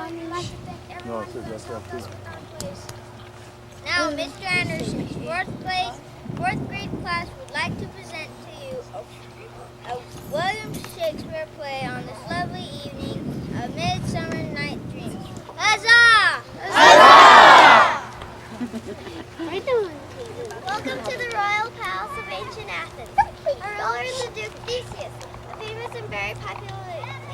No, I said that's not true. Now, Mr. Anderson's fourth grade class would like to present to you a William Shakespeare play on this lovely evening, A Midsummer Night's Dream. Huzzah! Huzzah! Welcome to the royal palace of ancient Athens. Our ruler is the Duke Theseus, a famous and very popular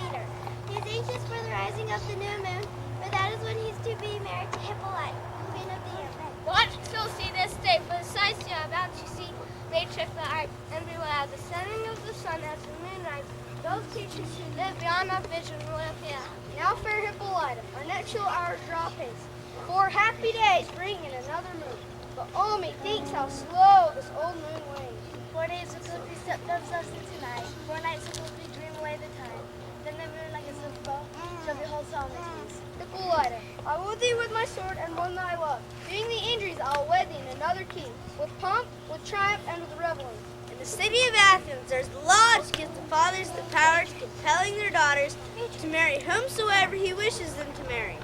leader. He is anxious for the rising of the new moon, for that is when he is to be married to Hippolyta, queen of the air. What? Still see this day, for the sights you are about to see may trick the eye, and we will have the setting of the sun as the moon rises. Those teachers who live beyond our vision will appear. Now, fair Hippolyta, our nuptial hours draw apace. 4 happy days bring in another moon. But oh, methinks how slow this old moon wanes. 4 days ago we stepped up us tonight. 4 nights ago we dream away the time. Then the moon like a silver bow shall behold solemnities. Hippolyta, I woo thee with my sword and won thy love. Being the injuries, I'll wed thee in another king. With pomp, with triumph, and with revelry. In the city of Athens, there's a law which gives the fathers the power to compelling their daughters to marry whomsoever he wishes them to marry.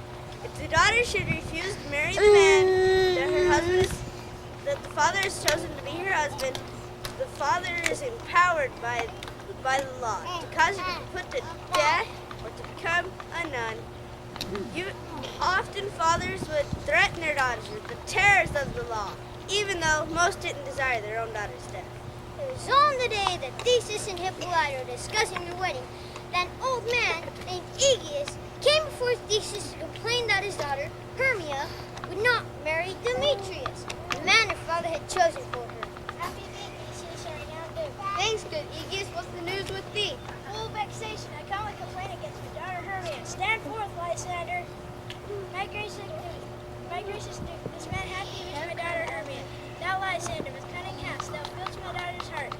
If the daughter should refuse to marry the man that the father has chosen to be her husband, the father is empowered by the law to cause her to be put to death or to become a nun. Often fathers would threaten their daughters with the terrors of the law, even though most didn't desire their own daughter's death. It was on the day that Theseus and Hippolyta were discussing their wedding that an old man named Aegeus came before Theseus to complain that his daughter, Hermia, would not marry Demetrius, the man her father had chosen for her. Happy day, Theseus, I now do. Thanks, good Aegeus. What's the news with thee? Full vexation, I come with complaint against my daughter Hermia. Stand forth, Lysander. My gracious Duke, this man hath given to my daughter Hermia. Thou, Lysander, with cunning hast, thou filled my daughter's heart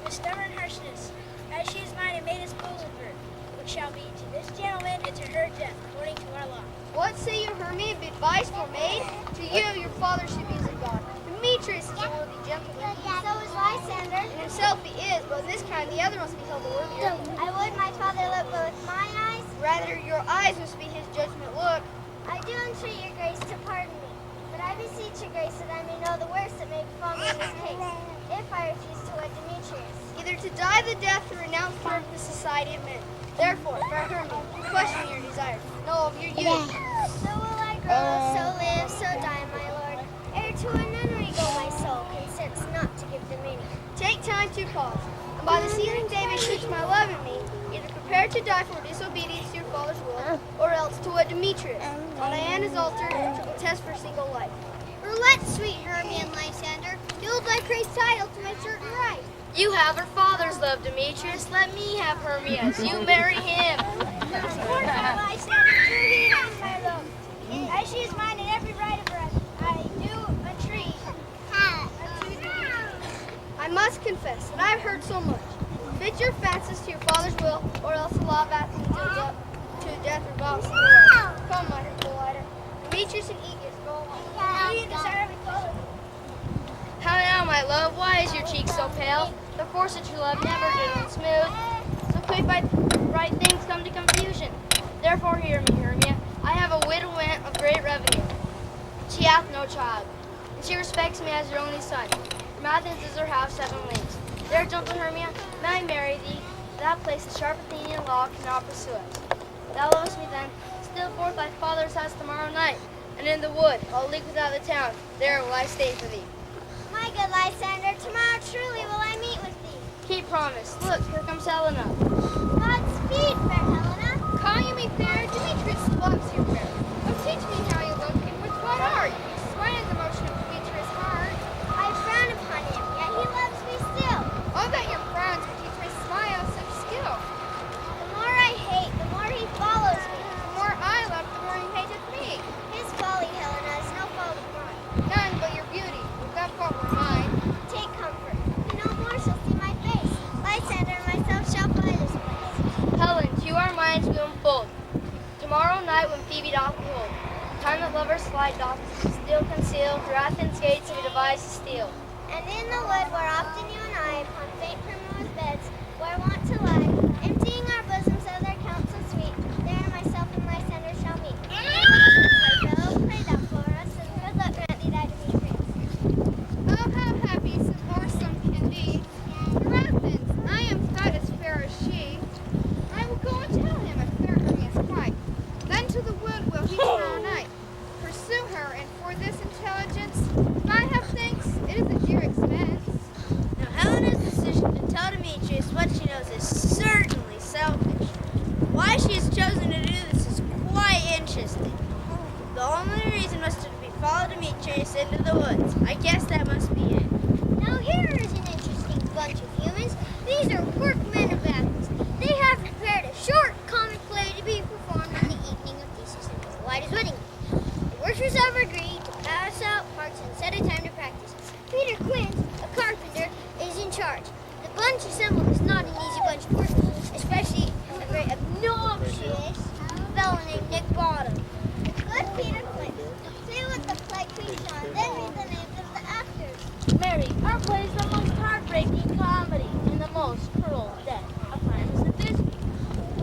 with stubborn harshness, as she is mine and made us bold of her, which shall be to this gentleman and to her death, according to our law. What say you, Hermia, be advice for maid? To you, your father should be as a god. Demetrius is a worthy gentleman. So is Lysander. In himself he is, but in this kind the other must be held worthier. I would my father look, but with mine eyes, Rather, your eyes must be his judgment look. I do entreat your grace to pardon me. But I beseech your grace that I may know the worst that may befall me in this case, if I refuse to wed Demetrius. Either to die the death or renounce part of the society of men. Therefore, fair Hermia, question your desire. Know of your youth. So will I grow, so live, so die, my lord. Ere to a nunnery go my soul, consents not to give dominion. Take time to pause, and by the season David shoots my love in me, either prepare to die for disobedience to your father's will, or else to wed Demetrius on Diana's altar to contest for single life. Roulette, sweet Hermia and Lysander, yield thy great title to my certain right. You have her father's love, Demetrius. Let me have Hermia's. You marry him. Lysander, true he is my love. As she is mine in every right of her, I do entreat. I must confess that I've heard so much. Fit your fancies to your father's will, or else the law of Athens to death or vows to the Lord. Come, my Hippolyta. Demetrius and Aegeus, go along. We desire we follow. How now, my love? Why is your cheek so pale? The force of true love never did smooth. So quick by right things come to confusion. Therefore hear me, Hermia. I have a widow aunt of great revenue. She hath no child, and she respects me as her only son. From Athens is her house 7 leagues. There, gentle Hermia, may I marry thee? That place the sharp Athenian law cannot pursue us. Thou lovest me then, still forth thy father's house tomorrow night, and in the wood, a league without the town, there will I stay for thee. My good Lysander, tomorrow truly will I meet with thee. Keep promise. Look, here comes Helena. Godspeed, fair Helena. Call you me fair? Demetrius loves you fair. Oh, teach me how you love him. With what art? You sweat in the motion of Demetrius' heart. I frown upon him, yet he loves me still. Oh, that your frowns would teach my smile such skill. The more I hate, the more he follows me. The more I love, the more he hateth me. His folly, Helena, is no fault of mine. None but your beauty. If that fault were mine. Take comfort. He no more shall see my face. Lysander and myself shall fly this place. Helen, to our minds we unfold. Tomorrow night when Phoebe doth behold, time that lovers flight doth still conceal, through Athens' gates we devise to steal. And in the wood where often you and I, upon faint primrose beds, were wont to lie, emptying our bosoms of their counsel sweet, there myself and Lysander shall meet. into the wood will he tomorrow night. Pursue her, and for this intelligence, if I have thanks, it is at your expense. Now Helena's decision to tell Demetrius what she knows is certainly selfish. Why she has chosen to do this is quite interesting. The only reason was to follow Demetrius into the woods. I guess that must be it. Now here is an interesting bunch of humans. These are workmen of Athens. They have prepared a short comic play to be performed on the evening of Theseus and Hippolyta's wedding. The workers have agreed to pass out parts and set a time to practice. Peter Quince, a carpenter, is in charge. The bunch assembled is not an easy bunch of workers, especially a very obnoxious fellow named Nick Bottom. Good Peter Quince. See what the play feeds on, then read the names of the actors. Mary, our play is the most heartbreaking comedy and the most cruel death of Primus and Thisbe.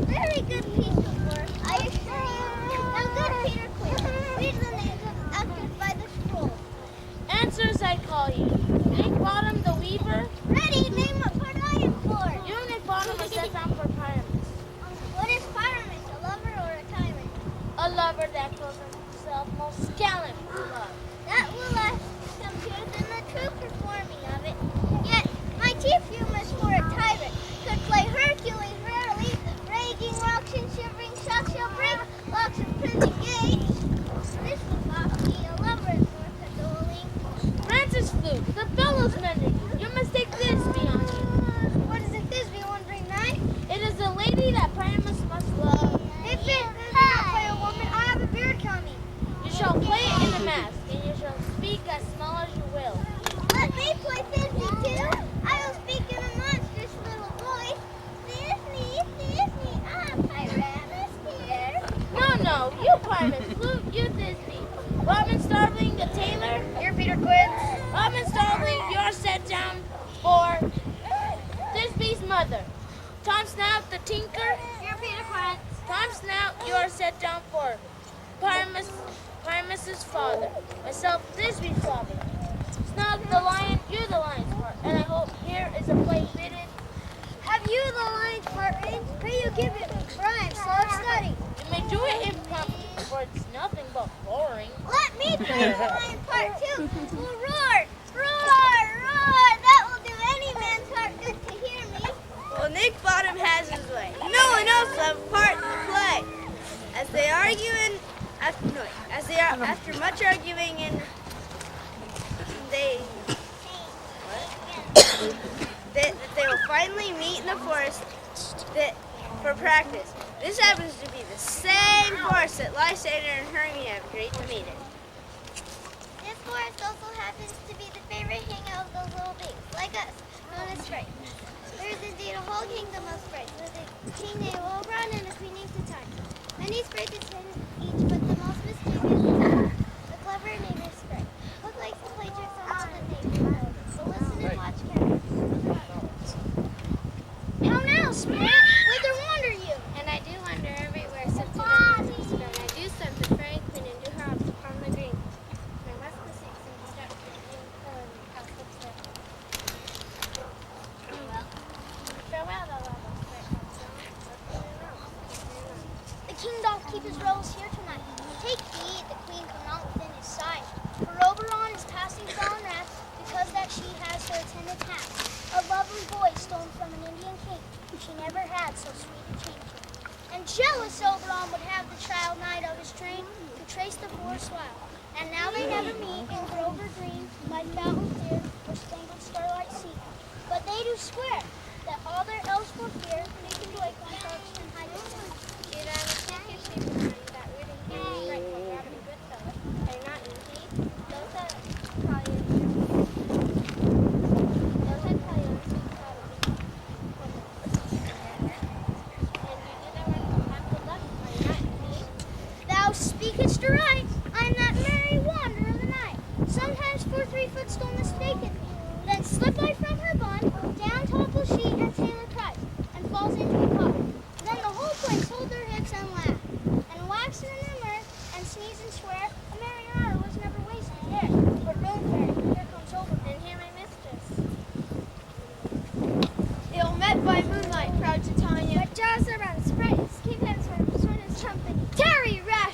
Very good piece of work, I assure you. Now, good Peter Quince, read the names of the actors by the scroll. Answers I call you. Nick Bottom the Weaver. Ready, name what part I am for. You, Nick Bottom, are set down for Primus. What is Pyramus, a lover or a tyrant? A lover that calls himself most gallant for love. That will last compute in the true performing of it. Yet, my chief humorist for a tyrant could play Hercules rarely, raging rocks and shivering shocks shall break locks and prison gates. This will not be a lover more condoling. Francis Flute, the bellows mender. You must take Thisbe on you. What is it this we want to bring nigh? It is a lady that Primus must love. If it cannot play a woman, I have a beard coming. You shall play it in a mask, and you shall speak as small as you will. Let me play Disney too. I will speak in a monstrous little voice. Disney, Pyramus here. No, you Primus Flute, you Thisbe. Robin Starveling the tailor. Here, Peter Quince. Robin Starveling, you're set down for Thisbe's mother. Tom Snout the tinker. Here, Peter Quince. Tom Snout, you're set down for Primus's father. Myself, Thisbe's father. Snout the lion, you're the lion's part. And I hope here is a play fitted. Have you the lion's part written? Pray you give it me, for I am slow of study. You may do it impromptu, for it's nothing but boring. Let me play the lion's part too. We'll roar, roar, roar. That will do any man's heart good to hear me. Well, Nick Bottom has his way. No one else will have a part in the play. As they argue and after much arguing and they will finally meet in the forest for practice. This happens to be the same forest that Lysander and Hermia have agreed to meet in. This forest also happens to be the favorite hangout of those little babes, like us, known as sprites. There is indeed a whole kingdom of sprites, with a king named Oberon and a queen named Titania. Many sprites attend each, but the most mischievous is the clever name is Sprite. Look likes to play tricks on all the neighbors, so listen and watch carefully. How now, Sprite? Whither wander you? And I do wander everywhere, so to the and I do serve the fairy queen and do her hops upon the green. My must the six and start the green color and house looks there. Farewell, thou lovely spirit. The king doth keep his rose here tonight. Take heed, the queen come not within his sight. For Oberon is passing fell in wrath, because that she has her attendant half. A lovely boy stolen from an Indian king. She never had so sweet a change. And jealous Oberon would have the child knight of his train to trace the forest wild. And now they never meet in Grover Green, by fountain clear, or spangled starlight sea. But they do swear that all their elves will fear, they can do a contrast and hide it soon. Did I mistake your shape of mind, that weird and human right for God and good fellow? Are you not indeed? Those that call you unsweet call to be. And you do that one from half good luck, are you not indeed? Thou speakest aright. I'm that merry wanderer of the night. Sometimes for 3 foot stone mistaken me. Then slip I from her bond, down topples she and Taylor cries, and falls into a pond. Then the whole place hold their hips and laugh, and wax in their mirth, and sneeze and swear. A merry hour was never wasted there. But don't fairy, here comes over. And here my mistress. Ill met by moonlight, proud Titania. But jaws around sprites, keep hands from sword and company. Tarry, rash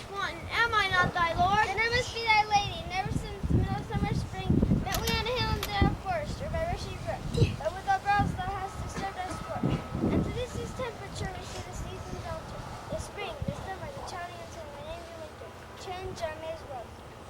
tunes are miserable.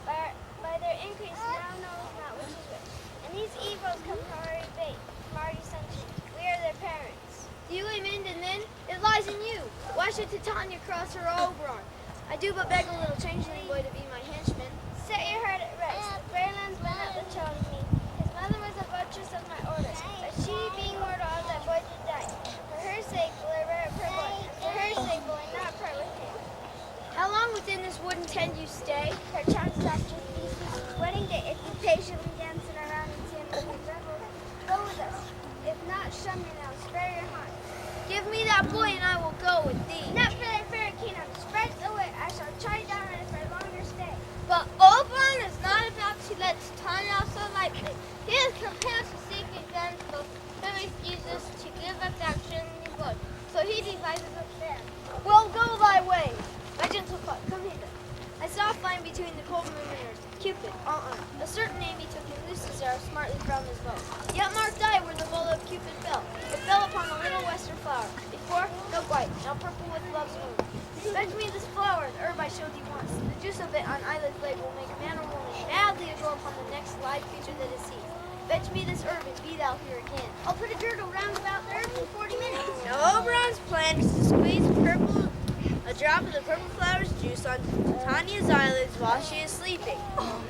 By their increase now knows not which is which. And these evils come from our descendants. We are their parents. Do you amend and then? It lies in you. Why should Titania cross her Oberon? I do but beg a little changeling boy to be my henchman. Set your heart at rest. The fair lands went up the child of me. His mother was a buttress of my orders, but she, being mortal, that boy did die. For her sake will I rear up her boy, and for her sake will I not part with him. How long within this wooden tent you stay? Her charms after Theseus' wedding day, if you patiently dancing around and sing and revel, go with us. If not, shun me now, spare your heart. Give me that boy and I will go with thee. Not for thy fair kingdom, spread away, I shall try down on it for a longer stay. But Oberon is not about to let Titania off so lightly. He is compelled to seek revenge, but he refuses to give up that kingly blood. So he devises a plan. Well, go thy way. My gentle foot, come hither. I saw flying between the cold mooners, Cupid, all armed. A certain name he took and loosed his arrow smartly from his bow. Yet marked I where the bolt of Cupid fell. It fell upon a little western flower. Before, milk white, now purple with love's wound. Fetch me this flower, the herb I showed thee once. The juice of it on eyelid's blade will make man or woman madly adore upon the next live creature that is seized. Fetch me this herb and be thou here again. I'll put a girdle round about the herb in 40 minutes. Now Oberon's plan is to squeeze a drop of the purple flower's juice on Titania's eyelids while she is sleeping,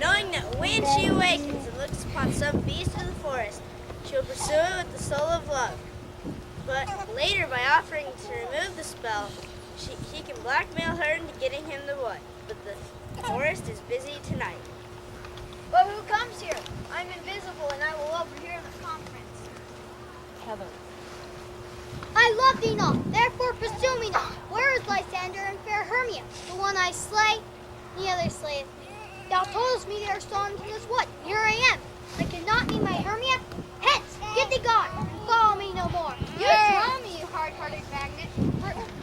knowing that when she awakens and looks upon some beast of the forest, she will pursue it with the soul of love. But later, by offering to remove the spell, he can blackmail her into getting him the wood. But the forest is busy tonight. But who comes here? I'm invisible and I will overhear the conference. Heather. I love thee not, therefore pursue me not. Where is Lysander and fair Hermia? The one I slay, the other slayeth me. Thou toldest me there saw in this wood. Here I am. I cannot be my Hermia. Hence, get thee gone, and follow me no more. You draw me, you hard-hearted magnet.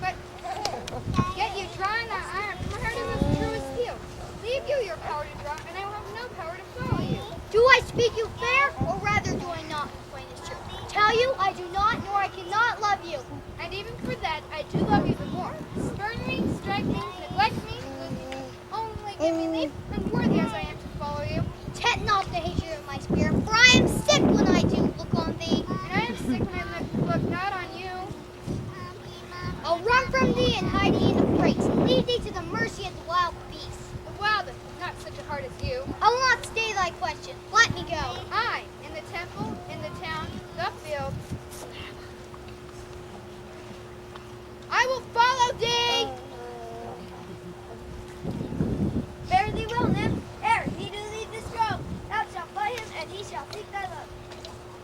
But yet you draw that iron from my heart as true as steel. Leave you your power to draw, and I will have no power to follow you. Do I speak you fair, or rather do I not? Plain as true. Tell you, I do not, nor I cannot love you. And even for that, I do love you the more. Spurn me, strike me, neglect me, lose me. Only give me leave, unworthy as I am to follow you. Tempt not the hatred of my spirit, for I am sick when I do look on thee. And I am sick when I look not on you. I'll run from thee and hide thee in the brakes, and leave thee to the mercy of the wild beasts. The wildest, not such a heart as you. I will not stay thy question. Let me go. I, in the temple, in the town, the field, I will follow thee! Fare thee well, nymph. Ere he do leave this grove, thou shalt fight him, and he shall seek thy love.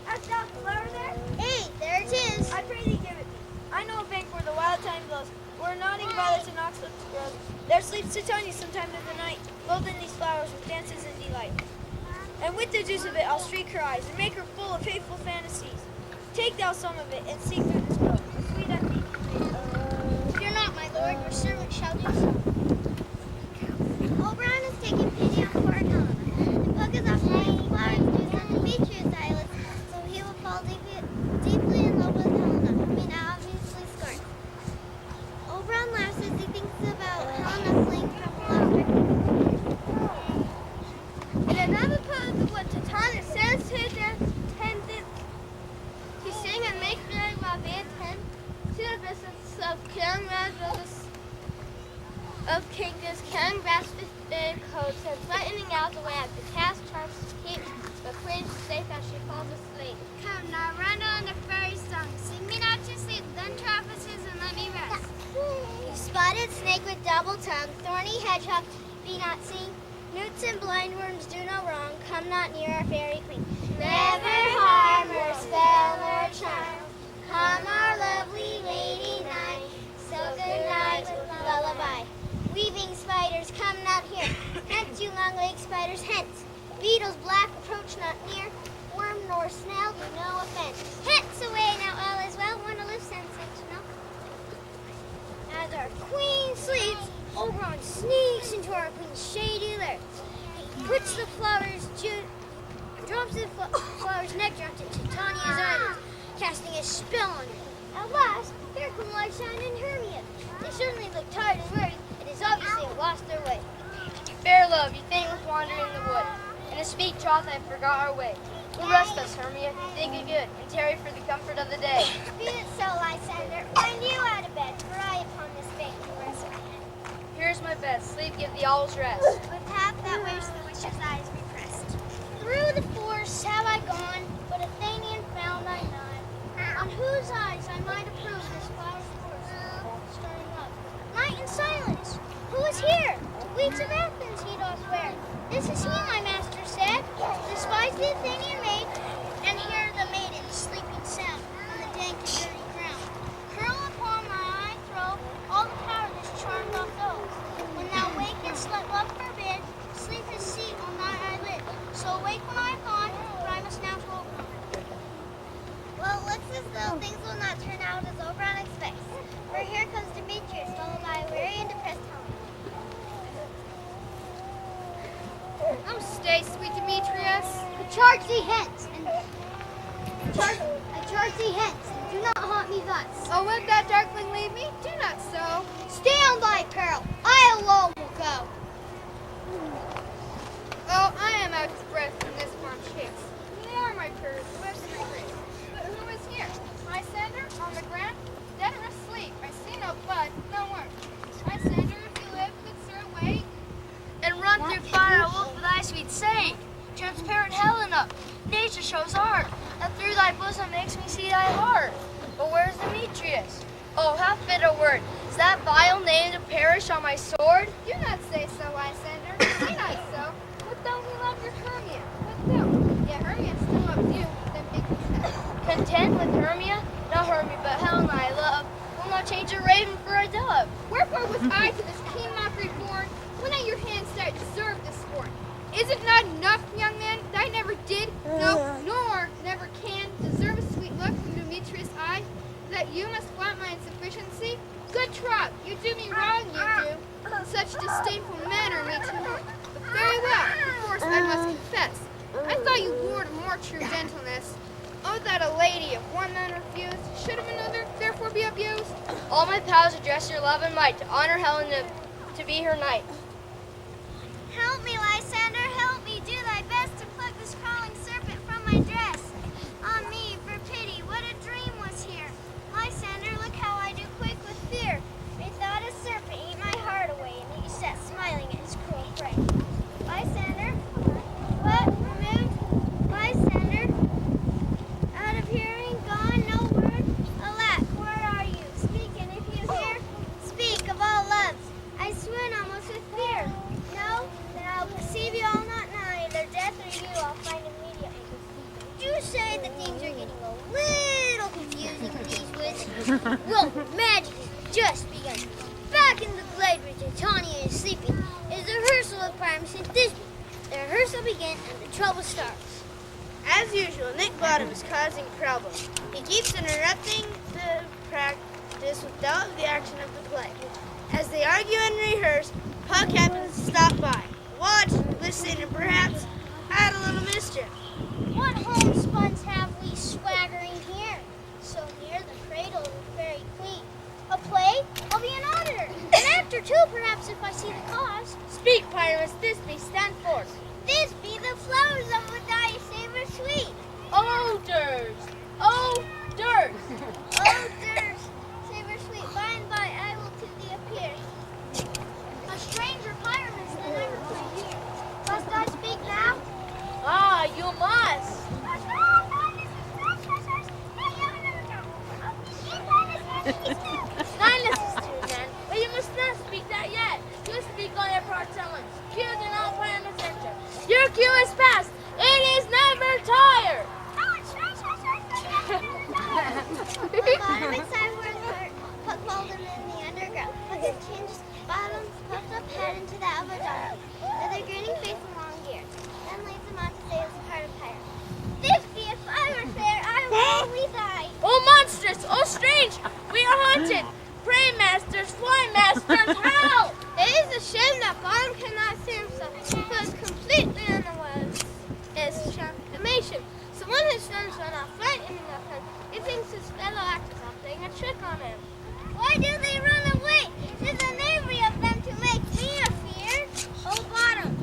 Hast thou the flower there? Hey, there it is. I pray thee give it me. I know a bank where the wild thyme blows, where nodding violets and oxlips grows. There sleeps Titania sometime of the night, clothed in these flowers with dances and delight. And with the juice of it I'll streak her eyes, and make her full of hateful fantasies. Take thou some of it, and seek through this grove, the sweet unmeet. Fear not, my lord, your servant shall do so. Oberon has taken pity on poor Helena, and plucketh off the flowers juice on Demetrius' eyelids, so he will fall deeply in love with Helena, whom he now obviously scorns. Oberon laughs as he thinks about Helena fleeing from laughter. In another part of the wood, Titania sends his attendants to sing and make merry while they attend to the business of King grasps with big coats and threatening owls away at the cast tries to keep the queen safe as she falls asleep. Come now, run on the fairy song. Sing me not to sleep, then trapezes and let me rest. You spotted snake with double tongue, thorny hedgehog, be not seen. Newts and blindworms do no wrong, come not near our fairy queen. Never harm or spell nor charm, come our lovely lady nigh. So good night with lullaby. Weaving spiders, come not here. Hence, you long-legged spiders, hence. Beetles black, approach not near. Worm nor snail do no offense. Hence away, now all is well. One aloof sentinel. As our queen sleeps, Oberon sneaks into our queen's shady lair. He puts the flowers drops the flower's nectar onto Titania's eyelids, casting a spell on her. At last, here come Lysander and Hermia. They certainly look tired and weary. It is obviously have lost their way. love, you faint with wandering in the wood. In a sweet troth I forgot our way. Will rest us, Hermia, think it good, and tarry for the comfort of the day. Be it so, Lysander. Find you out of bed, for I upon this bank will rest my head. Here's my bed, sleep give the owl's rest. With half that wears the witch's eyes repressed. Through the forest have I gone, but Athenian found I none, on whose eyes I might approve this flower's course, stirring up. Night and silence, who is here? Weeds of Athens he doth wear. This is he, my master said. Despise the Athenian maid, and hear the maiden sleeping sound on the dank and dirty ground. Curl upon my eye throw all the power this charm doth owe. When thou wakest, let love forbid, sleep his seat on thy eyelid. So awake when I am gone, for I must now to open. Well, it looks as though things will not turn out as Oberon expects. For here comes Demetrius, followed by a weary and depressed Helen. Oh, stay, sweet Demetrius. I charge thee hence, and do not haunt me thus. Oh, would that darkling leave me? Do not so. Stay on thy peril. I alone will go. Oh, I am out of breath from this warm chase. They are my prayers, rest my grace. But who is here? Lysander, on the ground, dead or asleep. I see no blood, no worm. Lysander, if you live, good sir, awake. And run through fire, I will for thy sweet sake. Transparent Helena, nature shows art, and through thy bosom makes me see thy heart. But where's Demetrius? Oh, how fit a word. Is that vile name to perish on my sword? Do not say so, Lysander. Say not so. What though he loved your Hermia? What though? Yet Hermia still loves you, then be content. Content with Hermia? No Hermia, but Helena I love. Will not change a raven for a dove. Wherefore was I to this keen mockery born, when at your hands did I deserve this scorn? Is it not enough, young man, that I never did, no, nor never can, deserve a sweet look from Demetrius' eye, that you must flaunt my insufficiency? Good troth, you do me wrong, you do. Such disdainful manner me to know. But very well, perforce I must confess. I thought you wore a more true gentleness. Oh, that a lady, if one man refused, should of another therefore be abused. All my powers address your love and might to honor Helena, to be her knight. Help me, Lysander, help me. Do thy best to pluck this crawling serpent from my dress. On me, for pity, what a dream was here. Lysander, look how I do quake with fear. Methought a serpent eat my heart away, and he sat smiling at his cruel prey. Lysander, what? Removed? Lysander, out of hearing, gone, no word? Alack, where are you? Speak, and if you hear, speak of all loves. I swoon almost with fear. No, then I'll perceive you all not nigh, either death or you I'll find immediately. Do say that things are getting a little confusing in these woods. Well, magic has just begun. Back in the glade where Titania is sleeping is the rehearsal of Primus and Thisbe. The rehearsal begins and the trouble starts. As usual, Nick Bottom is causing problems. He keeps interrupting the practice with doubt of the action of the play. As they argue and rehearse, Puck happens to stop by. Watch, listen, and perhaps add a little mischief. What homespuns have we swaggering here? So near the cradle of the fairy queen. A play? I'll be an auditor. An actor too, perhaps, if I see the cause. Speak, Primus, Thisbe, stand forth. This be the flowers of a thy savor sweet. Odors! Odors! Oh, dears, savor sweet, by and by I will to thee appear. A stranger Pyramus than ever played here. Must I speak now? Ah, you must. Silence is true, man, but you must not speak that yet. You speak on your part talents. Cue do not Primus enter. Your cue is past. It is never tired. Bottom and side were hurt, but fold him in the underground. But his changed bottom puffed up head into that of a dog, with a grinning face and long ears. Then leads him on to say as a part of Pyre. Thisbe, if I were fair, I would only die. Oh, monstrous! Oh, strange! We are hunted! Pray, masters, fly, masters, help! It is a shame that Bottom cannot see himself, but is completely unaware of his transformation. So when his sons are not frightened enough him, he thinks his fellow actors are playing a trick on him. Why do they run away? 'Tis a knavery of them to make me a fear. Oh, Bottom,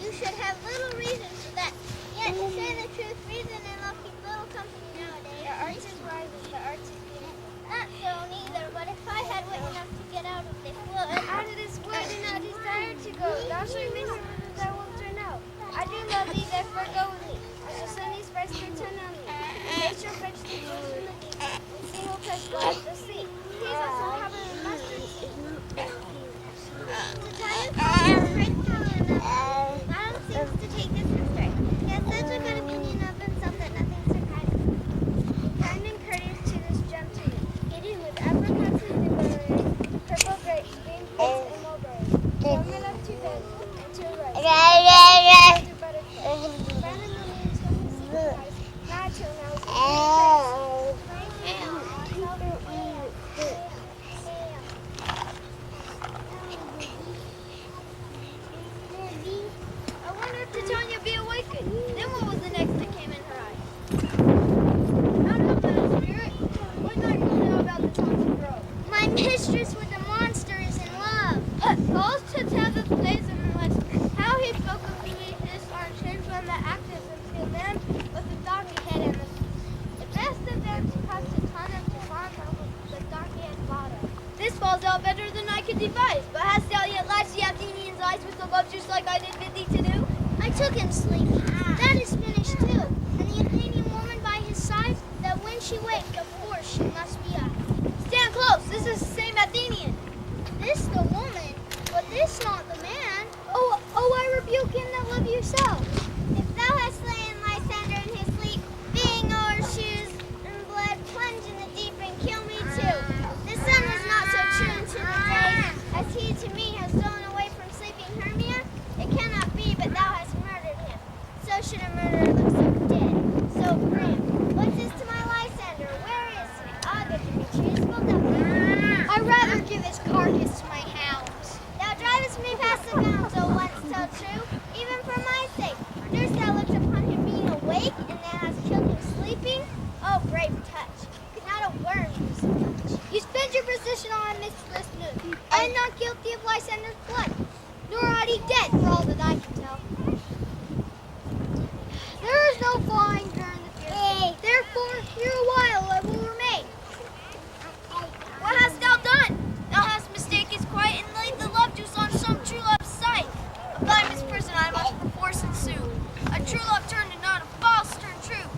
You should have little reason for that. Yet to say the truth, reason and love keep little company nowadays. The arts is wise, the arts is beautiful. Not so neither, but if I had wit enough to get out of this wood, Out of this wood and I desire to go. Thou shalt remain here as I will turn out. I do love thee, therefore go with me. I shall send these sprites to turn on thee. They shall fetch the fish from the deep, and sea will touch the sea. He's also covered with mustard seed. to tell you something, gracefully enough, Madam seems to take this in straight. He has such a good opinion of himself that nothing surprises him. Kind and courteous to this gentleman, eating with apricots and blueberries, purple grapes, green figs, and mulberries. Woman up to bed and to rice. To buttercup. Friend in the leaves when he seeks rice. Not till now is I wonder if Titania be awakened. Then what was the next that came in her eye? Not up that spirit. What night you know about the Thompson Grove? My mistress with the monster is in love. Calls to tell the plays of her life. How he spoke of me is on change when the actors until then with the donkey head and the best of them cost a ton of farm over the donkey head bottom. This falls out better than I could devise, but hast thou yet latched the Athenian's eyes with the love juice like I did bid thee to do? I took him sleep. That is finished too. And the Athenian woman by his side, that when she waked, of course she must be I. Stand close, this is the same Athenian. This the woman, but this not the man. Oh, I rebuke him that love you so. If thou hast slain Lysander in his sleep, being o'er shoes and blood, plunge in the deep and kill me too. The sun was not so true unto the day, as he to me has stolen away from sleeping Hermia. It cannot be, but thou hast murdered him. So should a murderer look so dead, so grim. What's this to my Lysander? Where is he? Ah, good Demetrius, wilt thou leave him? I'd rather give his carcass to my hounds. Thou drivest me past the bounds, O once so true, even for my sake. Durst thou look upon him being awake, and thou hast killed him sleeping? Oh, brave touch. Could not a worm do so much. You spent your position on my mistress noon. I am not guilty of Lysander's blood, nor are he dead, for all that I can tell. There is no flying her in the future. Therefore, here a while I will remain. What hast thou done? Thou hast mistaken his quiet and laid the love juice on some true love's sight. Of thy misprison I must perforce ensue. A true love turned and not a false turned true.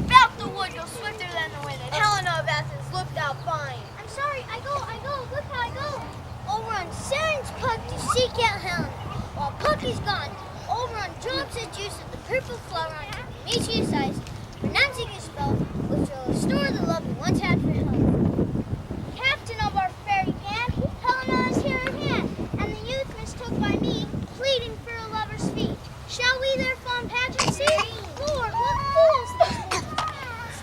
About the wood go swifter than the wind, and Helena of Athens look thou fine. I'm sorry, I go, look how I go. Over on Saren's Puck to seek out Helen. While Puck is gone, over on drops the juice of the purple flower on Demetrius' eyes, pronouncing a spell which will restore the love we once had for Helen. Captain of our fairy band, Helena is here at hand, and the youth mistook by me, pleading for a lover's feet. Shall we their fond pageant see? Lord, what fools this will.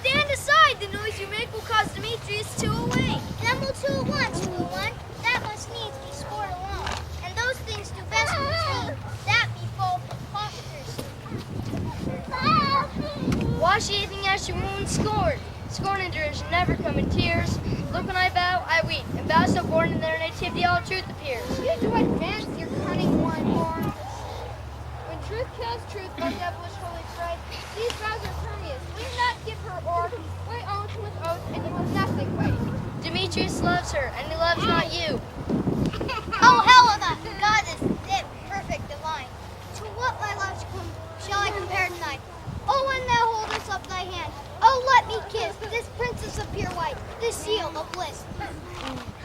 Stand aside, the noise you make will cause Demetrius to awake. Then we'll two at once, fool one. That must needs be sport alone. And those things do best with me. That be both hypocrisy. Why she anything as she wounds scorn? Scorn and derision never come in tears. Look when I bow, I weep, and bow so born in their nativity all truth appears. You do advance your cunning one horn. When truth kills truth by devilish holy pride, these vows are permeous. Will you not give her orb? Weigh oath with oath, and you will nothing weigh. Demetrius loves her, and he loves not you. Oh, Helena, God is perfect divine. To what my love shall I compare tonight? Oh, when thou holdest up thy hand, oh, let me kiss this princess of pure white, this seal of bliss.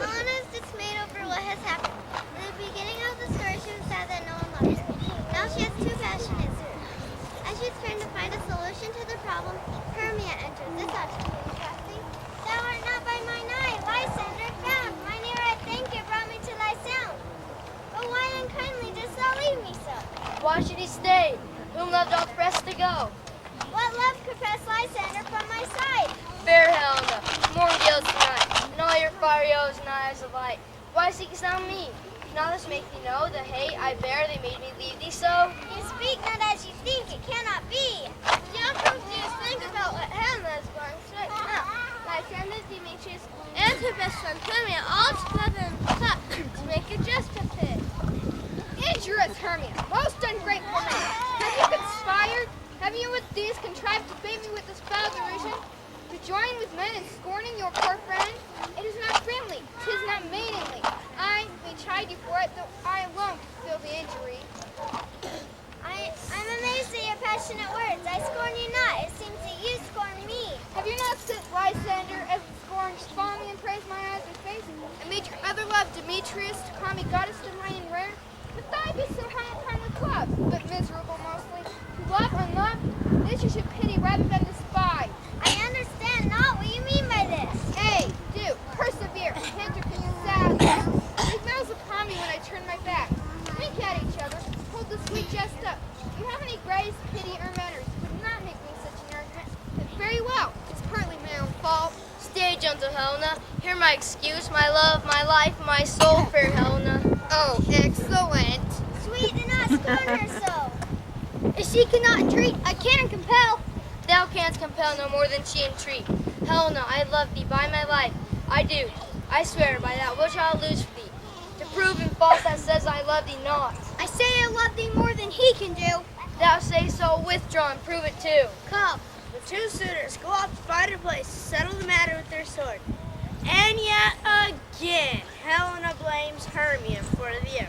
Helena is dismayed over what has happened. In the beginning of the story, she was sad that no one loved her. Now she has two passionate suitors. As she's trying to find a solution to the problem, Hermia enters. This ought to be interesting. Thou art not by mine eye, Lysander found. Mine ear I thank you brought me to thy sound. But why unkindly dost thou leave me so? Why should he stay? Whom love doth press to go? What love could press Lysander from my side? Fair Helena, morn gilds tonight, and all your fiery oes and eyes of light. Why seekest thou me? Cannot this make thee know the hate I bear, they made me leave thee so? You speak not as you think, it cannot be. Young Prometheus, think about what Helena is going straight now. Lysander, Demetrius, and her best friend Hermia all together in the cut to make a just a fit. Injurious Hermia, most ungrateful man, have you conspired? Have you with these contrived to bait me with this foul delusion? To join with men in scorning your poor friend? It is not friendly, 'tis not maidenly. I may chide you for it, though I alone can feel the injury. I'm amazed at your passionate words. I scorn you not. It seems that you scorn me. Have you not sent Lysander as the scorned spawn me and praise my eyes and face, and made your other love Demetrius to call me goddess divine and rare? But I be so high upon with love, but miserable mostly. To love unloved, this you should pity rather than despise. I understand not what you mean by this. Hey, do, persevere, canter sad. It smells upon me when I turn my back. Wink at each other, hold the sweet jest up. If you have any grace, pity, or manners, would not make me such an argument. But very well, it's partly my own fault. Stay, gentle Helena. Hear my excuse, my love, my life, my soul, fair Helena. Oh, excellent. Sweet, do not scorn her so. If she cannot entreat, I can compel. Thou canst compel no more than she entreat. Helena, I love thee by my life. I do. I swear by that which I'll lose for thee. To prove him false that says I love thee not. I say I love thee more than he can do. Thou say so, withdraw and prove it too. Come, the two suitors go off to find a place to settle the matter with their sword. And yet again, Helena blames Hermia for the affair.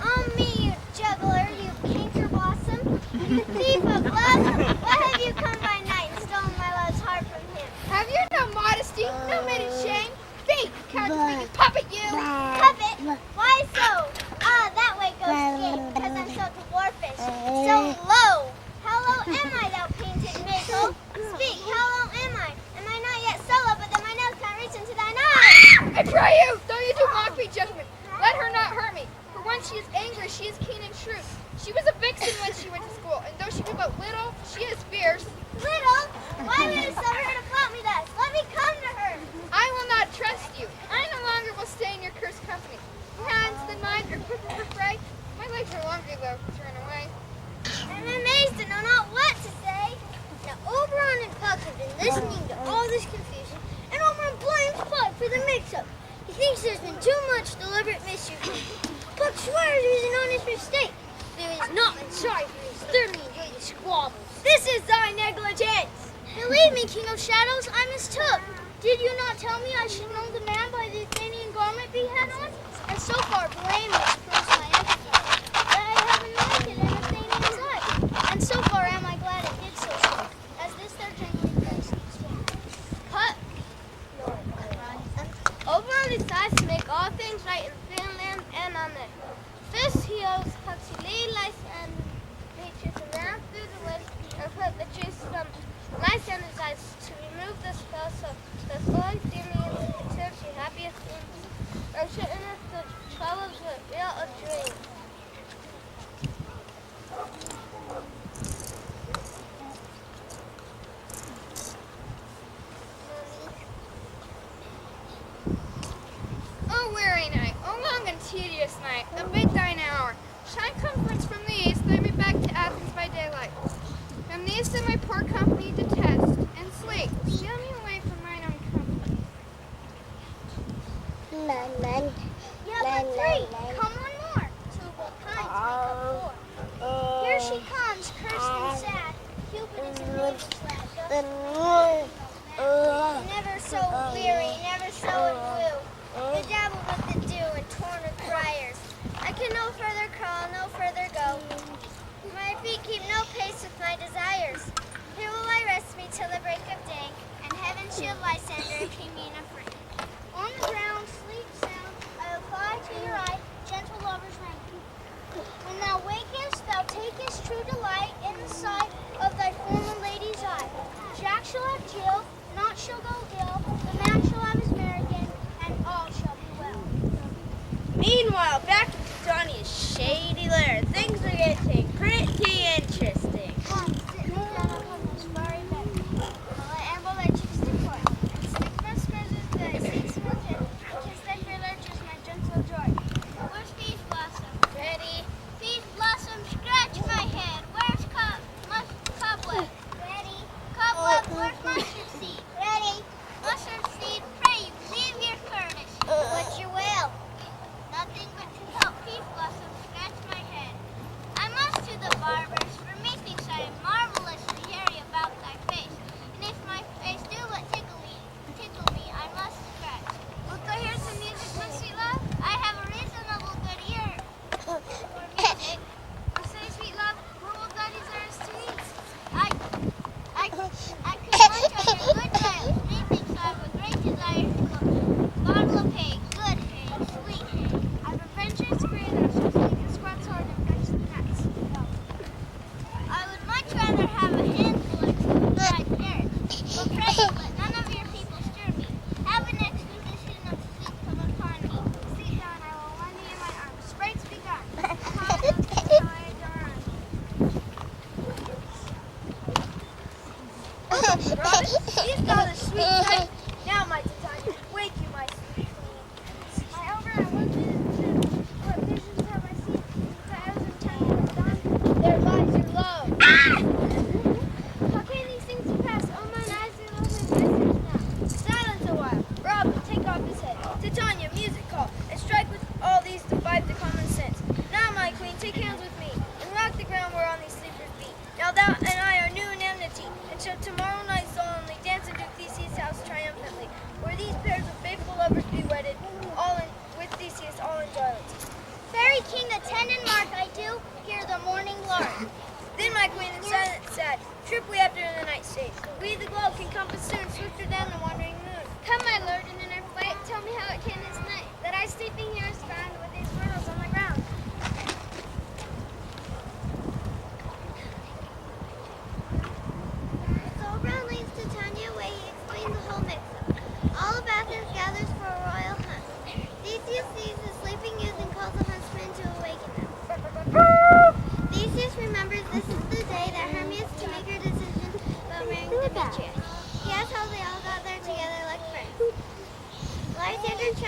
On me, you juggler, you canker blossom. Thief of love, why have you come by night and stolen my love's heart from him? Have you no modesty, no maiden shame? Think, counterfeit puppet you! Puppet? Why so? Ah, that way goes the gate, because I'm so dwarfish, so low. How low am I, thou painted maple? Speak, how low am I? Am I not yet so low, but that my nose can't reach into thine eye? I pray you, though you do mock me, gentlemen, let her not hurt me. For when she is angry, she is keen and shrewd. She was a vixen when she went to school, and though she be but little, she is fierce. Little? Why would it suffer her to flout me thus? Let me come to her. I will not trust you. I no longer will stay in your cursed company. Your hands, then mine, are quicker for fray. My legs are longer, though, to turn away. I'm amazed and know not what to say. Now Oberon and Puck have been listening to all this confusion, and Oberon blames Puck for the mix-up. He thinks there's been too much deliberate mischief. Puck swears it was an honest mistake. There is not been sorry for his thirdly enjoyed squabbles. This is thy negligence. Believe me, King of Shadows, I mistook. Did you not tell me I should know the man by the Athenian garment he had on? And so far blameless proves my enterprise, that I have anointed an Athenian's life. And so far am I glad it did so soon, as this their jangling face needs to cut. Oberon decides to make all things right in Finland and on the this he owes Huxley, and Beatrice around through the list and put the juice from Lysander decides to remove the spell so the Lord Athenians consider she happy Athenians and shouldn't have the troubles with real a dream. O weary night, O long and tedious night, abate thine hour. Shine comforts from the east, lead me back to Athens by daylight. From these that my poor company detest, and sleep, steal me away from mine own company. Yeah, but three. Come one more. Two good kinds make up four. Here she comes, cursed and sad. Cupid is a maiden's lad. Never so weary, never so in blue. Bedabbled with the dew and torn with briars. I can no further crawl, no further go. My feet keep no pace with my desires. Here will I rest me till the break of day, and heaven shield Lysander if he mean a friend. On the ground, sleep sound, I will fly to your eye, gentle lover's ring. When thou wakest, thou takest true delight in the sight of thy former lady's eye. Jack shall have Jill, naught shall go ill, the man shall have his American, and all shall be well. Meanwhile, back in Titania's shady lair, things are getting pretty interesting. Come, sit me down upon this fiery bed. While I amble thy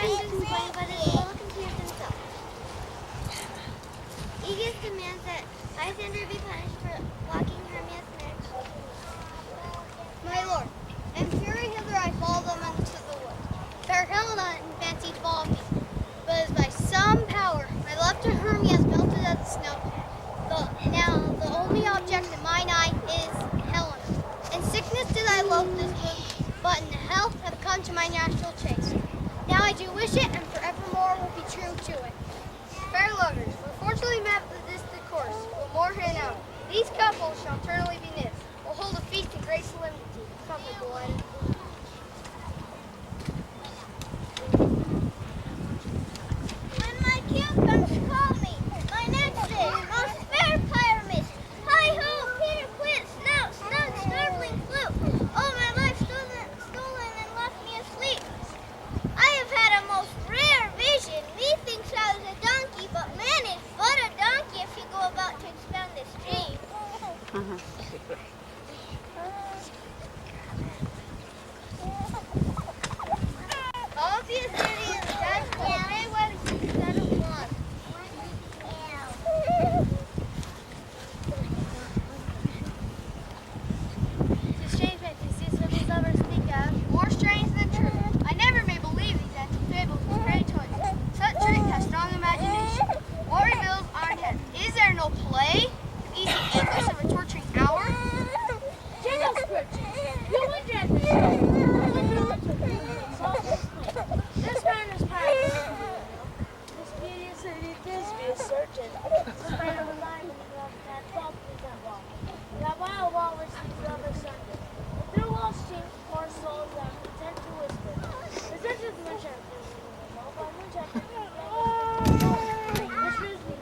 trying to explain, but is a little confused himself. Aegeus demands that Lysander be punished for blocking Hermia's marriage. My lord, in fury hither I follow them into the wood. Fair Helena in fancy followed me, but as by some power my love to Hermia is melted as the snow. Now the only object in mine eye is Helena. In sickness did I love this book, but in health have come to my natural chase. Now I do wish it, and forevermore will be true to it. Fair lovers, we're fortunately met with this discourse, will more henout. These couples shall eternally be knit. We'll hold a feast in great solemnity. Come, my boy. When my king comes to call me, my next is most fair Pyramus. Hi-ho, Peter Quint, snout, snout, snarling flute. All my life stolen and left me asleep. I have had a most rare vision. Methinks I was a donkey, but man is but a donkey if you go about to expound this dream. All the Assyrians died for they went instead of one. Tis strange that these these lovers speak of, more strange than true. I never may believe these empty fables and fairy tales. Such drink has strong imagination. What reveals our intent? Is there no play? Easy anguish of a torturing hour? Jingle scriptures. You wonder at the show. This man is powerful. This beauty is certain. Despite of a line in the that 12% wall. That wild wall which these lovers sunder. Through walls streams poor souls that are content to whisper. The sense of moonshine is by moonshine. The shrews me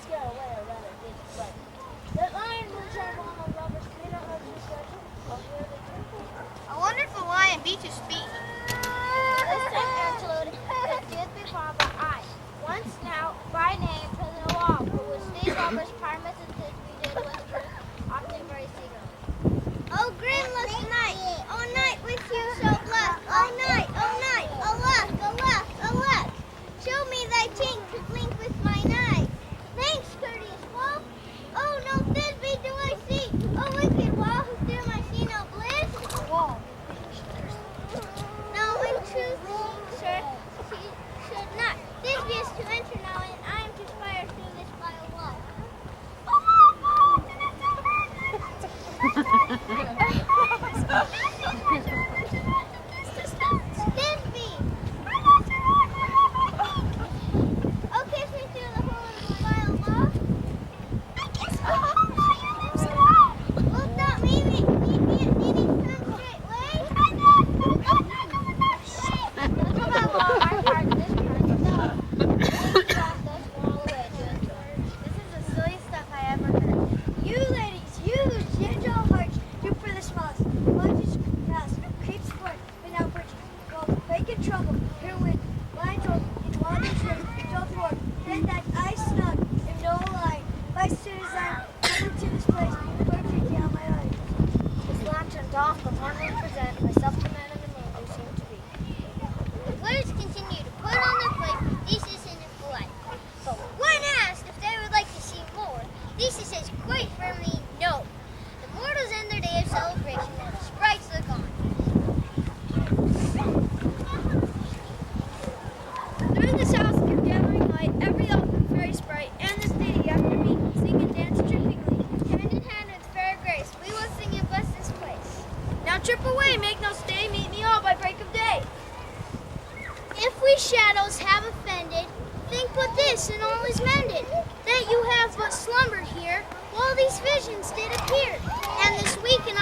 scare away or rather did fright. That lion moonshine wall of lovers may not have discretion. I'll hear the truth. I wonder if the lion be to speak. This time Angelo that did before, but I, once now, by name, prisoner of all, for which these robbers, Pyramus and Thisbe did whisper, often very secretly. Oh, grimless night, oh night with you so blessed, oh night, alack, alack, alack, show me thy teeth to blink with mine eyes. Thanks, courteous wolf. Oh, no Thisbe do I see, oh wicked wall, who through my see no bliss. No, in truth, sir, she should not. Thisbe is to enter now, and I am to fire through this vile wall. Thisbe! Oh, kiss me through the hole of the vile wall. Wilt thou meet me at needing come straightway? Come along, our part of this kind. This is the silliest stuff I ever heard. You ladies, you gentle hearts, do for the smallest. Lunges pass, creeps forth, without bridge. Go, making trouble, herewith, lines old, in water shirt, so forth. Then that I snug, in no line. My citizen, coming to this place, working down my eyes. This lantern doth but ornament present myself to man and the moon who seem to be. The players continue to put on their plate Theseus and Hippolyta. But when asked if they would like to see more, Theseus says quite firmly no. The mortals end their day of celebration and the sprites look on. Through this house of gathering light, every elf and fairy sprite, and this lady after me, sing and dance trippingly. Hand in hand with fair grace, we will sing and bless this place. Now trip away, make no stay, meet me all by break of day. If we shadows have offended, think but this and all is mended, that you have but slumbered here, while these visions did appear, and this week and